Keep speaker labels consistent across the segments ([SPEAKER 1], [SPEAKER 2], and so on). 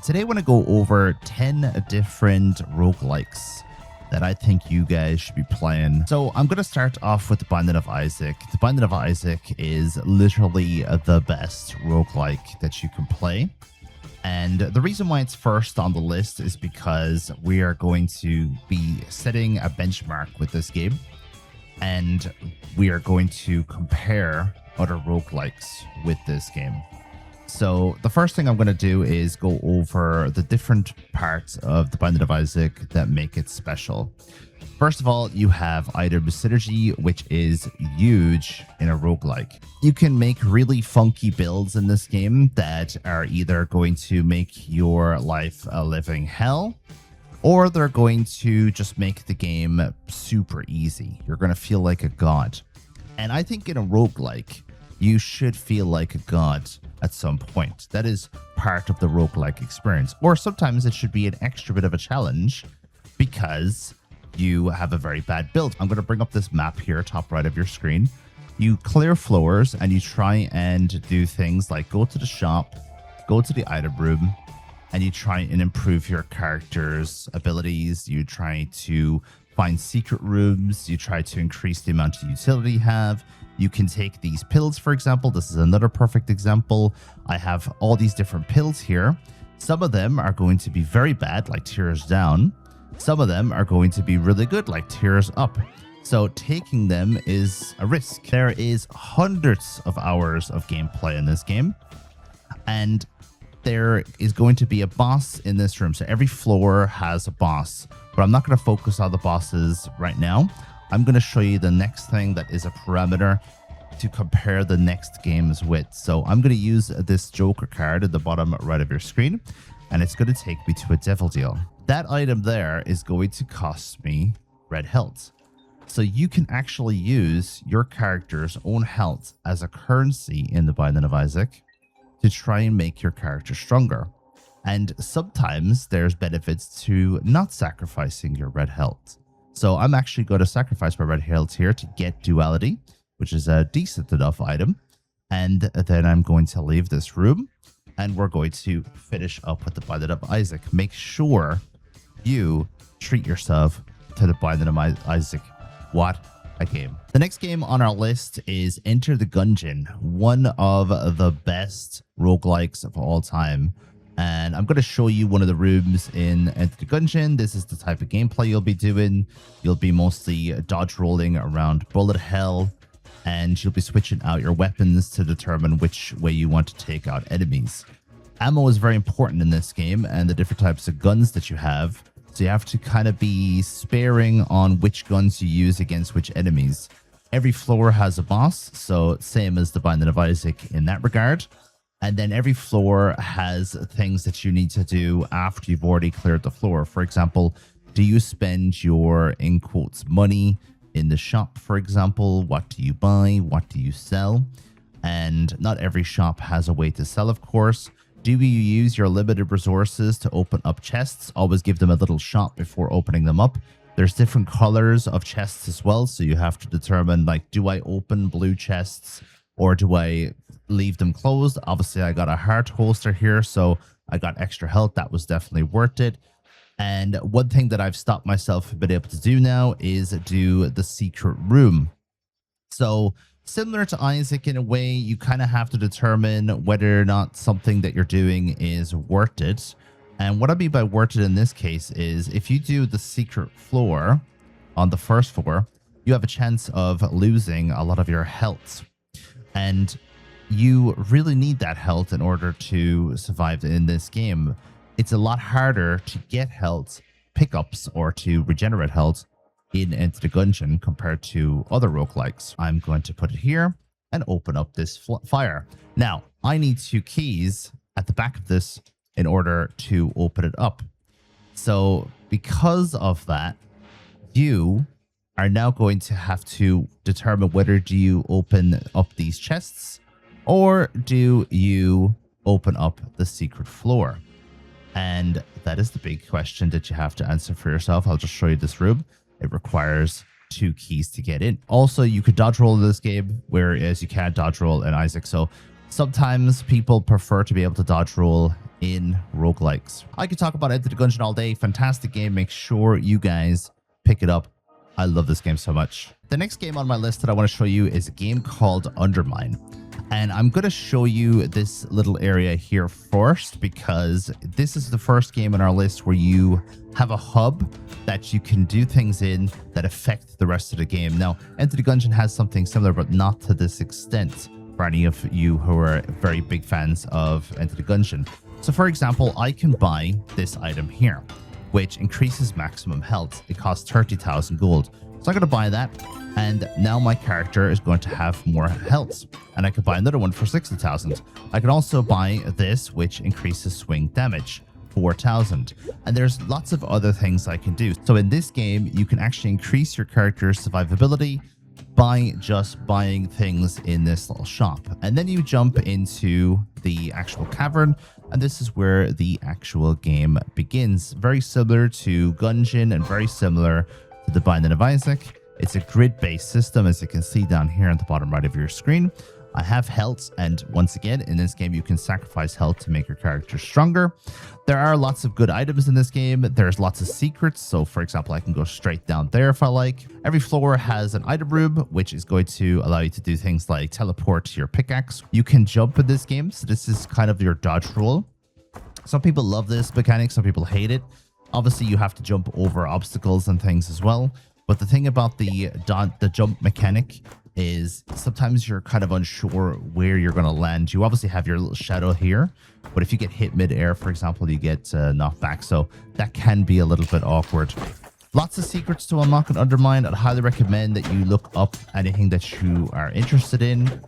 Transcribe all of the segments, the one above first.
[SPEAKER 1] Today I want to go over 10 different roguelikes that I think you guys should be playing. So I'm going to start off with the Binding of Isaac. The Binding of Isaac is literally the best roguelike that you can play. And the reason why it's first on the list is because we are going to be setting a benchmark with this game. And we are going to compare other roguelikes with this game. So the first thing I'm going to do is go over the different parts of the Binding of Isaac that make it special. First of all, you have item synergy, which is huge in a roguelike. You can make really funky builds in this game that are either going to make your life a living hell, or they're going to just make the game super easy. You're going to feel like a god. And I think in a roguelike, you should feel like a god at some point. That is part of the roguelike experience. Or sometimes it should be an extra bit of a challenge because you have a very bad build. I'm going to bring up this map here, top right of your screen. You clear floors and you try and do things like go to the shop, go to the item room, and you try and improve your character's abilities. You try to find secret rooms. You try to increase the amount of utility you have. You can take these pills, for example. This is another perfect example. I have all these different pills here. Some of them are going to be very bad, like Tears Down. Some of them are going to be really good, like Tears Up. So taking them is a risk. There is hundreds of hours of gameplay in this game. And there is going to be a boss in this room. So every floor has a boss. But I'm not going to focus on the bosses right now. I'm going to show you the next thing that is a parameter to compare the next games with. So I'm going to use this Joker card at the bottom right of your screen, and it's going to take me to a devil deal. That item there is going to cost me red health. So you can actually use your character's own health as a currency in the Binding of Isaac to try and make your character stronger. And sometimes there's benefits to not sacrificing your red health. So I'm actually going to sacrifice my red health here to get duality, which is a decent enough item. And then I'm going to leave this room and we're going to finish up with the Binding of Isaac. Make sure you treat yourself to the Binding of Isaac. What a game. The next game on our list is Enter the Gungeon, one of the best roguelikes of all time. And I'm going to show you one of the rooms in Enter the Gungeon. This is the type of gameplay you'll be doing. You'll be mostly dodge rolling around bullet hell, and you'll be switching out your weapons to determine which way you want to take out enemies. Ammo is very important in this game, and the different types of guns that you have. So you have to kind of be sparing on which guns you use against which enemies. Every floor has a boss, so same as the Binding of Isaac in that regard. And then every floor has things that you need to do after you've already cleared the floor. For example, do you spend your, in quotes, money in the shop, for example? What do you buy? What do you sell? And not every shop has a way to sell, of course. Do you use your limited resources to open up chests? Always give them a little shot before opening them up. There's different colors of chests as well, so you have to determine, like, do I open blue chests or do I leave them closed? Obviously, I got a heart holster here, so I got extra health. That was definitely worth it. And one thing that I've stopped myself from being able to do now is do the secret room. So similar to Isaac in a way, you kind of have to determine whether or not something that you're doing is worth it. And what I mean by worth it in this case is if you do the secret floor on the first floor, you have a chance of losing a lot of your health. And you really need that health in order to survive in this game. It's a lot harder to get health pickups or to regenerate health in Enter the Gungeon compared to other roguelikes. I'm going to put it here and open up this fire. Now, I need 2 keys at the back of this in order to open it up. So because of that, you are now going to have to determine whether do you open up these chests or do you open up the secret floor. And that is the big question that you have to answer for yourself. I'll just show you this room. It requires 2 keys to get in. Also, you could dodge roll in this game, whereas you can't dodge roll in Isaac. So Sometimes people prefer to be able to dodge roll in roguelikes. I could talk about Enter the Gungeon all day. Fantastic game. Make sure you guys pick it up. I love this game so much. The next game on my list that I want to show you is a game called Undermine. And I'm going to show you this little area here first because this is the first game on our list where you have a hub that you can do things in that affect the rest of the game. Now, Enter the Gungeon has something similar, but not to this extent for any of you who are very big fans of Enter the Gungeon. So for example, I can buy this item here, which increases maximum health. It costs 30,000 gold. So I'm going to buy that. And now my character is going to have more health. And I could buy another one for 60,000. I can also buy this, which increases swing damage, 4,000. And there's lots of other things I can do. So in this game, you can actually increase your character's survivability by just buying things in this little shop. And then you jump into the actual cavern. And this is where the actual game begins. Very similar to Gungeon and very similar to the Binding of Isaac. It's a grid-based system, as you can see down here at the bottom right of your screen. I have health, and once again, in this game, you can sacrifice health to make your character stronger. There are lots of good items in this game. There's lots of secrets. So, for example, I can go straight down there if I like. Every floor has an item room, which is going to allow you to do things like teleport to your pickaxe. You can jump in this game, so this is kind of your dodge roll. Some people love this mechanic, some people hate it. Obviously, you have to jump over obstacles and things as well. But the thing about the jump mechanic is sometimes you're kind of unsure where you're going to land. You obviously have your little shadow here, but if you get hit mid-air, for example, you get knocked back. So that can be a little bit awkward. Lots of secrets to unlock and Undermine. I'd highly recommend that you look up anything that you are interested in.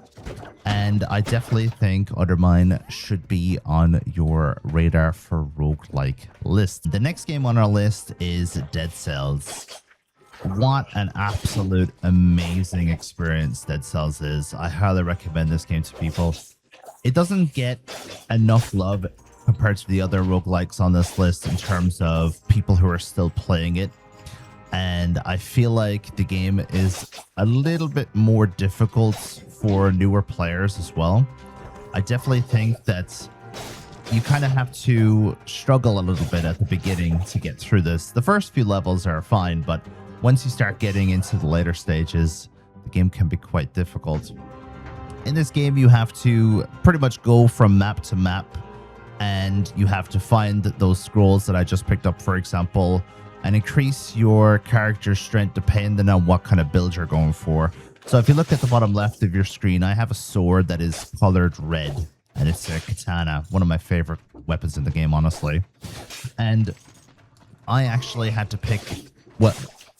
[SPEAKER 1] And I definitely think Undermine should be on your radar for roguelike list. The next game on our list is Dead Cells. What an absolute amazing experience Dead Cells is. I highly recommend this game to people. It doesn't get enough love compared to the other roguelikes on this list in terms of people who are still playing it. And I feel like the game is a little bit more difficult for newer players as well. I definitely think that you kind of have to struggle a little bit at the beginning to get through this. The first few levels are fine, but once you start getting into the later stages, the game can be quite difficult. In this game, you have to pretty much go from map to map, and you have to find those scrolls that I just picked up, for example, and increase your character's strength depending on what kind of build you're going for. So if you look at the bottom left of your screen, I have a sword that is colored red, and it's a katana, one of my favorite weapons in the game, honestly. And I actually had to pick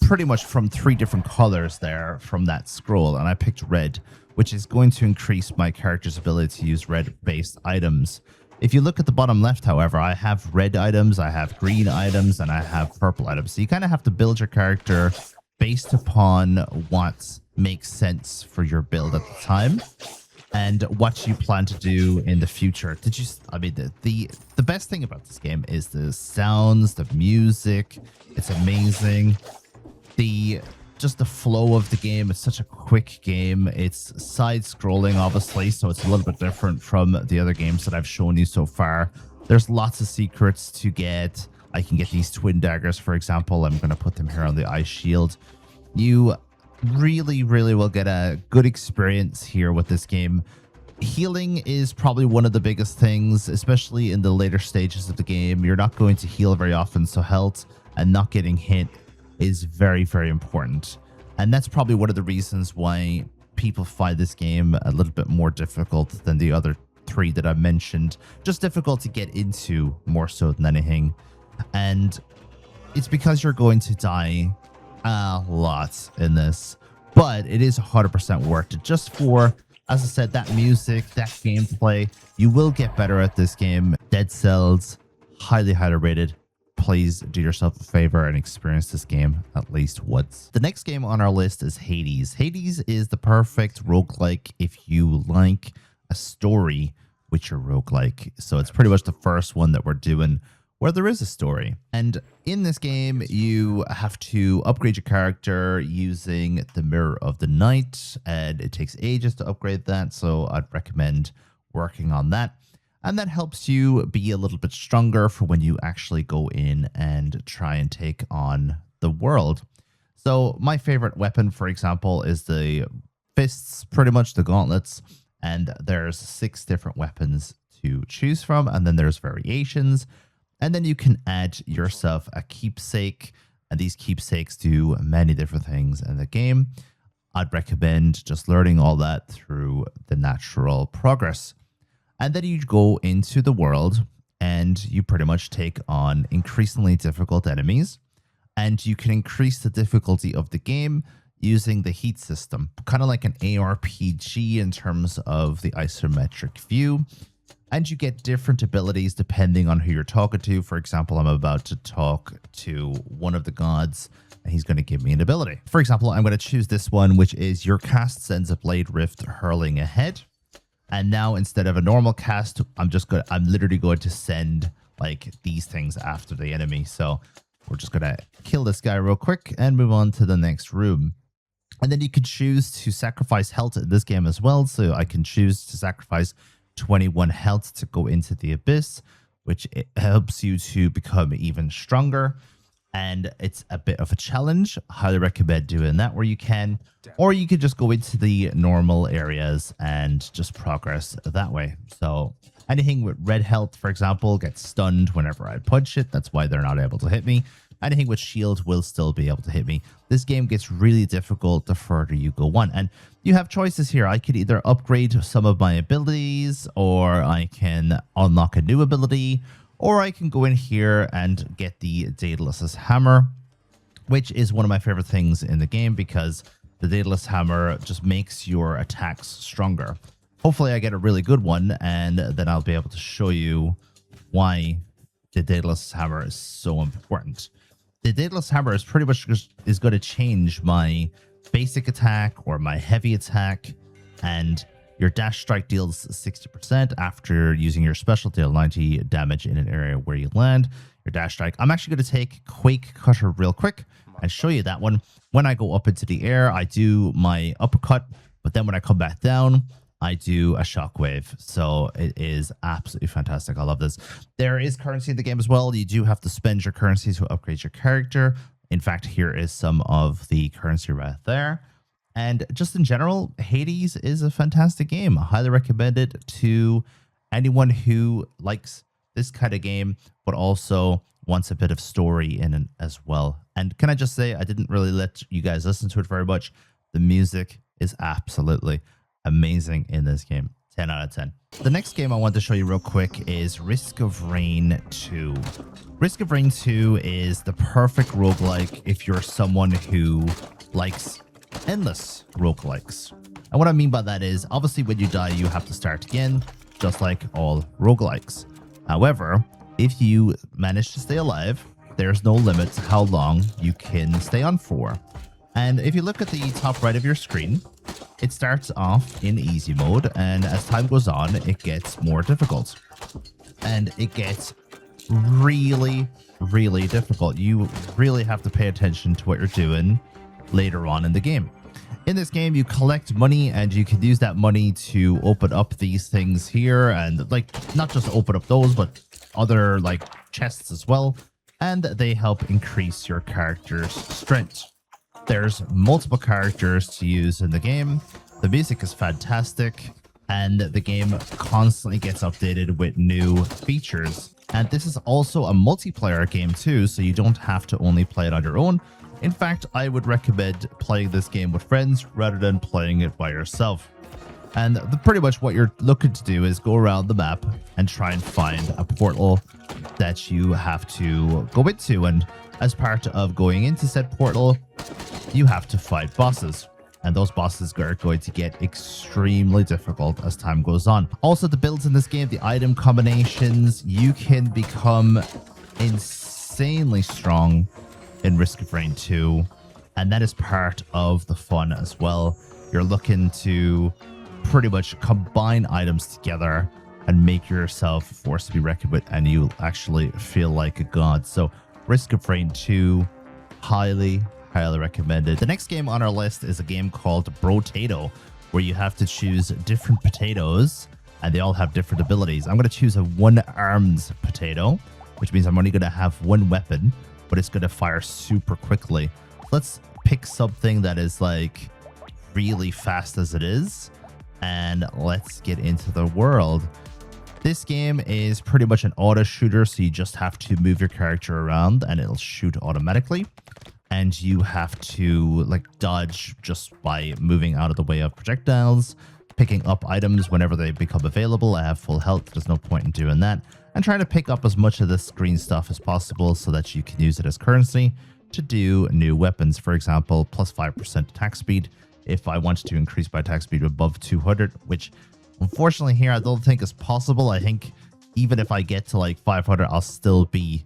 [SPEAKER 1] pretty much from 3 different colors there from that scroll, and I picked red, which is going to increase my character's ability to use red-based items. If you look at the bottom left, however, I have red items, I have green items, and I have purple items. So you kind of have to build your character based upon what makes sense for your build at the time and what you plan to do in the future. I mean, the best thing about this game is the sounds, the music. It's amazing. Just the flow of the game. It's such a quick game. It's side-scrolling, obviously, so it's a little bit different from the other games that I've shown you so far. There's lots of secrets to get. I can get these twin daggers, for example. I'm going to put them here on the ice shield. You really, really will get a good experience here with this game. Healing is probably one of the biggest things, especially in the later stages of the game. You're not going to heal very often, so health and not getting hit is very, very important. And that's probably one of the reasons why people find this game a little bit more difficult than the other 3 that I mentioned. Just difficult to get into more so than anything. And it's because you're going to die a lot in this, but it is 100% worth it. Just for, as I said, that music, that gameplay, you will get better at this game. Dead Cells, highly, highly rated. Please do yourself a favor and experience this game at least once. The next game on our list is Hades. Hades is the perfect roguelike if you like a story with your roguelike. So it's pretty much the first one that we're doing where there is a story. And in this game, you have to upgrade your character using the Mirror of the Night, and it takes ages to upgrade that. So I'd recommend working on that. And that helps you be a little bit stronger for when you actually go in and try and take on the world. So my favorite weapon, for example, is the fists, pretty much the gauntlets. And there's 6 different weapons to choose from. And then there's variations. And then you can add yourself a keepsake. And these keepsakes do many different things in the game. I'd recommend just learning all that through the natural progress. And then you go into the world and you pretty much take on increasingly difficult enemies. And you can increase the difficulty of the game using the heat system, kind of like an ARPG in terms of the isometric view. And you get different abilities depending on who you're talking to. For example, I'm about to talk to one of the gods, and he's going to give me an ability. For example, I'm going to choose this one, which is your cast sends a blade rift hurling ahead. And now instead of a normal cast, I'm literally going to send like these things after the enemy. So we're just going to kill this guy real quick and move on to the next room. And then you can choose to sacrifice health in this game as well. So I can choose to sacrifice 21 health to go into the abyss, which it helps you to become even stronger. And it's a bit of a challenge. Highly recommend doing that where you can. Or you could just go into the normal areas and just progress that way. So anything with red health, for example, gets stunned whenever I punch it. That's why they're not able to hit me. Anything with shield will still be able to hit me. This game gets really difficult the further you go on. And you have choices here. I could either upgrade some of my abilities, or I can unlock a new ability, or I can go in here and get the Daedalus' Hammer, which is one of my favorite things in the game because the Daedalus Hammer just makes your attacks stronger. Hopefully I get a really good one, and then I'll be able to show you why the Daedalus Hammer is so important. The Daedalus Hammer is pretty much is going to change my basic attack or my heavy attack, and your dash strike deals 60% after using your special deal 90 damage in an area where you land. Your dash strike. I'm actually going to take Quake Cutter real quick and show you that one. When I go up into the air, I do my uppercut, but then when I come back down, I do a shockwave. So it is absolutely fantastic. I love this. There is currency in the game as well. You do have to spend your currency to upgrade your character. In fact, here is some of the currency right there. And just in general, Hades is a fantastic game. I highly recommend it to anyone who likes this kind of game, but also wants a bit of story in it as well. And can I just say, I didn't really let you guys listen to it very much. The music is absolutely amazing in this game. 10 out of 10. The next game I want to show you real quick is Risk of Rain 2. Risk of Rain 2 is the perfect roguelike if you're someone who likes endless roguelikes. And what I mean by that is, obviously when you die, you have to start again, just like all roguelikes. However, if you manage to stay alive, there's no limit to how long you can stay on for. And if you look at the top right of your screen, it starts off in easy mode, and as time goes on, it gets more difficult. And it gets really, really difficult. You really have to pay attention to what you're doing later on in the game. In this game, you collect money, and you can use that money to open up these things here, and like not just open up those, but other like chests as well. And they help increase your character's strength. There's multiple characters to use in the game. The music is fantastic, and the game constantly gets updated with new features. And this is also a multiplayer game too, so you don't have to only play it on your own. In fact, I would recommend playing this game with friends rather than playing it by yourself. And pretty much what you're looking to do is go around the map and try and find a portal that you have to go into. And as part of going into said portal, you have to fight bosses. And those bosses are going to get extremely difficult as time goes on. Also, the builds in this game, the item combinations, you can become insanely strong in Risk of Rain 2. And that is part of the fun as well. You're looking to pretty much combine items together and make yourself a force to be reckoned with, and you actually feel like a god. So Risk of Rain 2, highly recommended. The next game on our list is a game called Brotato, where you have to choose different potatoes and they all have different abilities. I'm going to choose a one-armed potato, which means I'm only going to have one weapon, but it's going to fire super quickly. Let's pick something that is like really fast as it is, and let's get into the world. This game is pretty much an auto shooter, so you just have to move your character around and it'll shoot automatically. And you have to like dodge just by moving out of the way of projectiles, picking up items whenever they become available. I have full health, there's no point in doing that. And trying to pick up as much of this green stuff as possible so that you can use it as currency to do new weapons. For example, plus 5% attack speed if I want to increase my attack speed above 200, which unfortunately here I don't think is possible. I think even if I get to like 500, I'll still be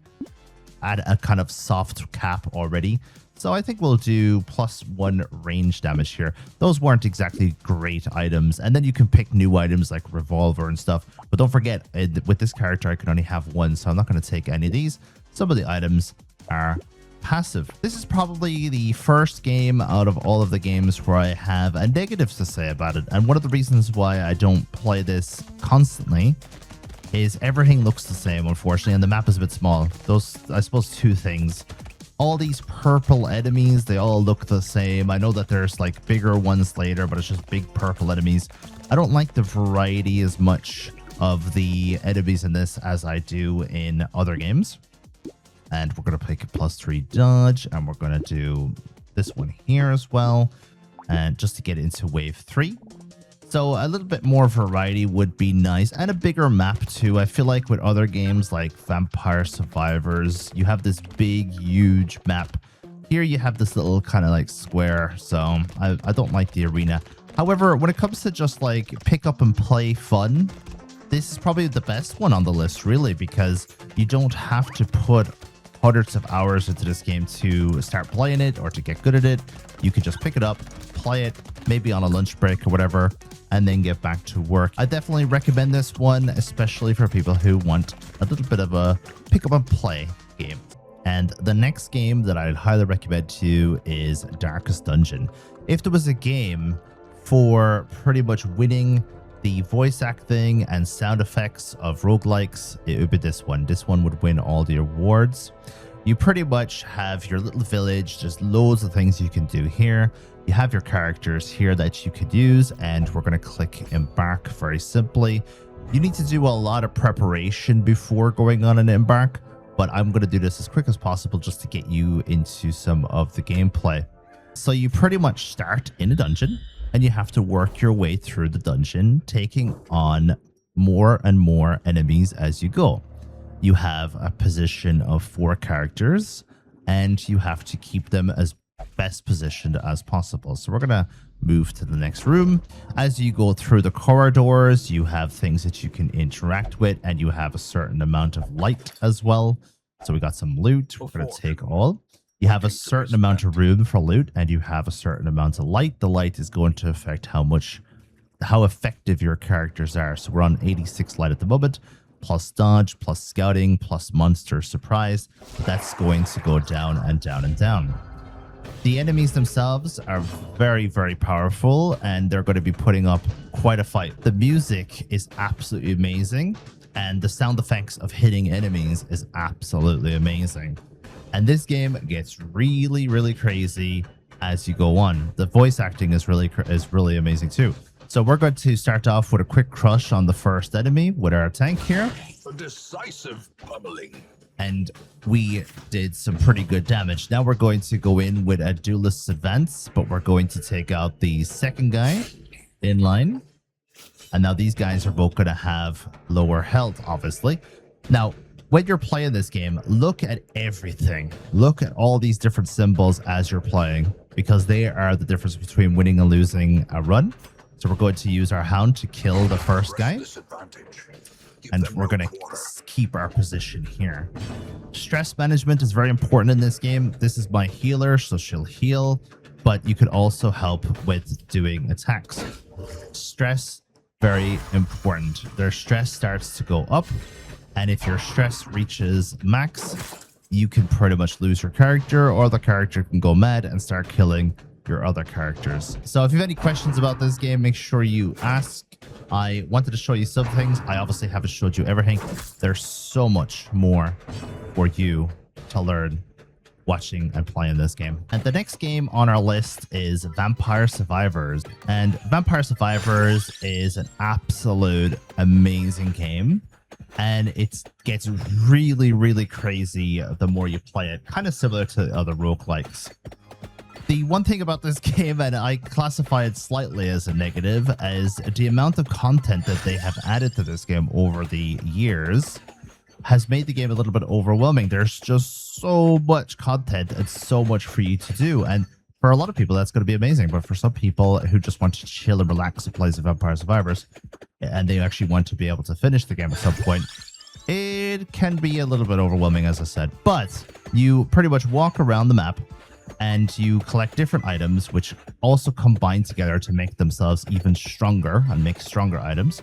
[SPEAKER 1] at a kind of soft cap already. So I think we'll do +1 range damage here. Those weren't exactly great items. And then you can pick new items like revolver and stuff. But don't forget, with this character, I can only have one, so I'm not going to take any of these. Some of the items are passive. This is probably the first game out of all of the games where I have a negative to say about it. And one of the reasons why I don't play this constantly is everything looks the same, unfortunately, and the map is a bit small. Those, I suppose, two things. All these purple enemies, they all look the same. I know that there's like bigger ones later, but it's just big purple enemies. I don't like the variety as much of the enemies in this as I do in other games. And we're going to pick a +3 dodge, and we're going to do this one here as well, and just to get into wave 3. So a little bit more variety would be nice, and a bigger map too. I feel like with other games like Vampire Survivors, you have this big, huge map. Here you have this little kind of like square, so I don't like the arena. However, when it comes to just like pick up and play fun, this is probably the best one on the list, really, because you don't have to put hundreds of hours into this game to start playing it or to get good at it. You can just pick it up, play it, maybe on a lunch break or whatever, and then get back to work. I definitely recommend this one, especially for people who want a little bit of a pick up and play game. And the next game that I'd highly recommend to you is Darkest Dungeon. If there was a game for pretty much winning the voice acting and sound effects of roguelikes, it would be this one. This one would win all the awards. You pretty much have your little village. There's loads of things you can do here. You have your characters here that you could use, and we're going to click embark very simply. You need to do a lot of preparation before going on an embark, but I'm going to do this as quick as possible just to get you into some of the gameplay. So you pretty much start in a dungeon, and you have to work your way through the dungeon, taking on more and more enemies as you go. You have a position of 4 characters, and you have to keep them as best positioned as possible. So we're going to move to the next room. As you go through the corridors, you have things that you can interact with, and you have a certain amount of light as well. So we got some loot. We're going to take all. You have a certain amount of room for loot, and you have a certain amount of light. The light is going to affect how effective your characters are. So we're on 86 light at the moment, plus dodge, plus scouting, plus monster surprise. That's going to go down and down and down. The enemies themselves are very, very powerful, and they're going to be putting up quite a fight. The music is absolutely amazing, and the sound effects of hitting enemies is absolutely amazing. And this game gets really, really crazy as you go on. The voice acting is really amazing too. So we're going to start off with a quick crush on the first enemy with our tank here.
[SPEAKER 2] A decisive pummeling.
[SPEAKER 1] And we did some pretty good damage. Now we're going to go in with a duelist advance, but we're going to take out the second guy in line. And now these guys are both going to have lower health, obviously. Now, when you're playing this game, look at everything. Look at all these different symbols as you're playing, because they are the difference between winning and losing a run. So we're going to use our hound to kill the first guy. And we're going to keep our position here. Stress management is very important in this game. This is my healer, so she'll heal, but you could also help with doing attacks. Stress, very important. Their stress starts to go up, and if your stress reaches max, you can pretty much lose your character, or the character can go mad and start killing your other characters. So if you have any questions about this game, make sure you ask. I wanted to show you some things. I obviously haven't showed you everything. There's so much more for you to learn watching and playing this game. And the next game on our list is Vampire Survivors. And Vampire Survivors is an absolute amazing game. And it gets really, really crazy the more you play it. Kind of similar to other roguelikes. The one thing about this game, and I classify it slightly as a negative, is the amount of content that they have added to this game over the years has made the game a little bit overwhelming. There's just so much content and so much for you to do. And for a lot of people, that's going to be amazing. But for some people who just want to chill and relax and play some Vampire Survivors, and they actually want to be able to finish the game at some point, it can be a little bit overwhelming, as I said. But you pretty much walk around the map and you collect different items, which also combine together to make themselves even stronger and make stronger items.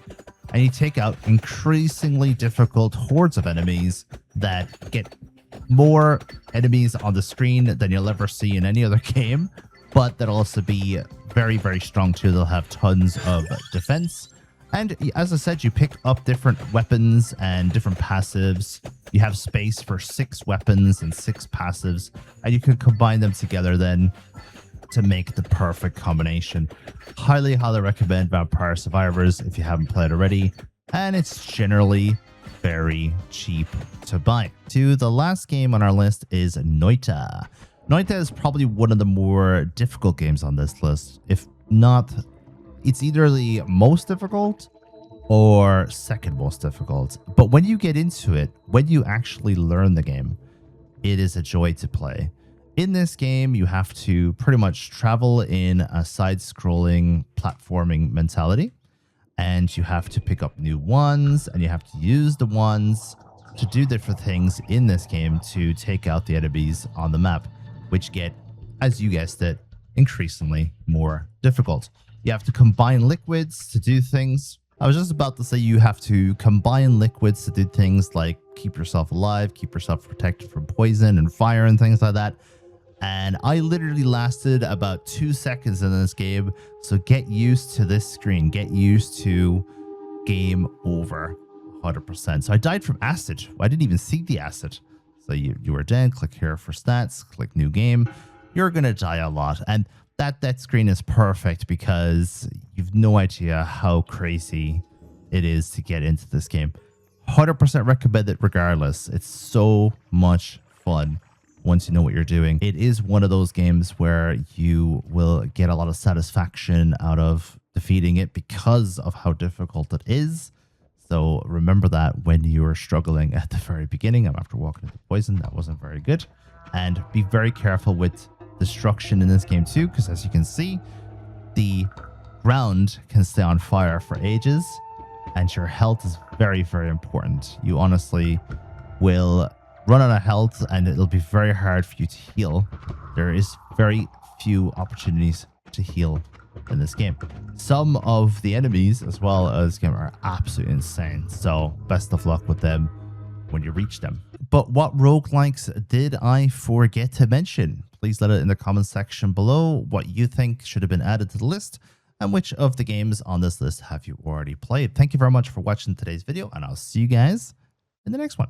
[SPEAKER 1] And you take out increasingly difficult hordes of enemies that get more enemies on the screen than you'll ever see in any other game, but that'll also be very, very strong too. They'll have tons of defense. And as I said, you pick up different weapons and different passives. You have space for 6 weapons and 6 passives, and you can combine them together then to make the perfect combination. Highly, highly recommend Vampire Survivors if you haven't played already, and it's generally very cheap to buy. To the last game on our list is Noita. Noita is probably one of the more difficult games on this list. If not, it's either the most difficult or second most difficult. But when you get into it, when you actually learn the game, it is a joy to play. In this game, you have to pretty much travel in a side-scrolling platforming mentality, and you have to pick up new ones, and you have to use the ones to do different things in this game to take out the enemies on the map, which get, as you guessed it, increasingly more difficult. You have to combine liquids to do things. I was just about to say you have to combine liquids to do things like keep yourself alive, keep yourself protected from poison and fire and things like that. And I literally lasted about 2 seconds in this game. So get used to this screen. Get used to game over 100%. So I died from acid. I didn't even see the acid. So you were dead. Click here for stats. Click new game. You're going to die a lot. And that screen is perfect because you've no idea how crazy it is to get into this game. 100% recommend it regardless. It's so much fun once you know what you're doing. It is one of those games where you will get a lot of satisfaction out of defeating it because of how difficult it is. So remember that when you are struggling at the very beginning. I'm after walking into poison. That wasn't very good. And be very careful with destruction in this game too, because as you can see, the ground can stay on fire for ages, and your health is very, very important. You honestly will run out of health, and it'll be very hard for you to heal. There is very few opportunities to heal in this game. Some of the enemies as well as this game are absolutely insane, so best of luck with them when you reach them. But what roguelikes did I forget to mention? Please let it in the comment section below what you think should have been added to the list, and which of the games on this list have you already played. Thank you very much for watching today's video, and I'll see you guys in the next one.